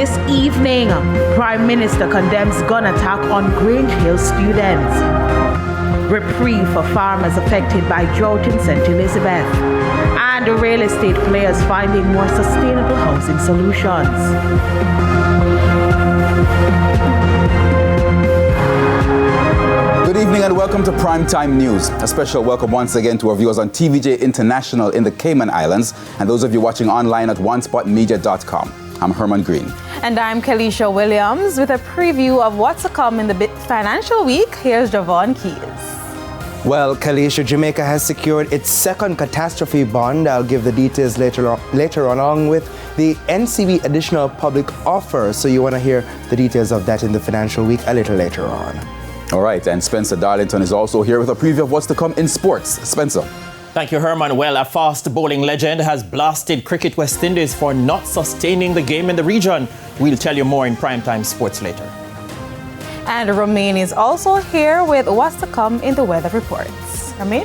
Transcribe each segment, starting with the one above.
this evening, Prime Minister condemns gun attack on Grange Hill students. Reprieve for farmers affected by drought in St. Elizabeth. And real estate players finding more sustainable housing solutions. Good evening and welcome to Primetime News. A special welcome once again to our viewers on TVJ International in the Cayman Islands and those of you watching online at onespotmedia.com. I'm Herman Green. And I'm Kalisha Williams with a preview of what's to come in the financial week. Here's Javon Keys. Well, Kalisha, Jamaica has secured its second Catastrophe Bond. I'll give the details later on along with the NCB additional public offer. So you want to hear the details of that in the financial week a little later on. All right, and Spencer Darlington is also here with a preview of what's to come in sports. Spencer. Thank you, Herman. Well, a fast bowling legend has blasted Cricket West Indies for not sustaining the game in the region. We'll tell you more in Primetime Sports later. And Romain is also here with what's to come in the weather reports. Romain?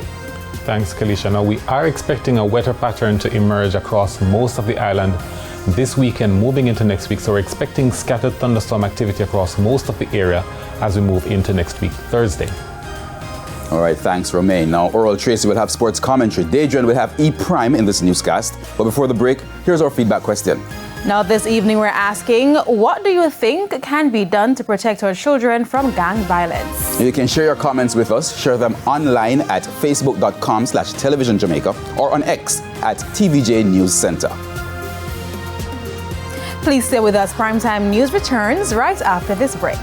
Thanks, Kalisha. Now, we are expecting a wetter pattern to emerge across most of the island this weekend, moving into next week. So we're expecting scattered thunderstorm activity across most of the area as we move into next week, Thursday. All right, thanks, Romain. Now, Oral Tracy will have sports commentary. Adrian will have E-Prime in this newscast. But before the break, here's our feedback question. Now, this evening we're asking, what do you think can be done to protect our children from gang violence? You can share your comments with us. Share them online at facebook.com/televisionjamaica or on X at tvjnews center. Please stay with us. Primetime News returns right after this break.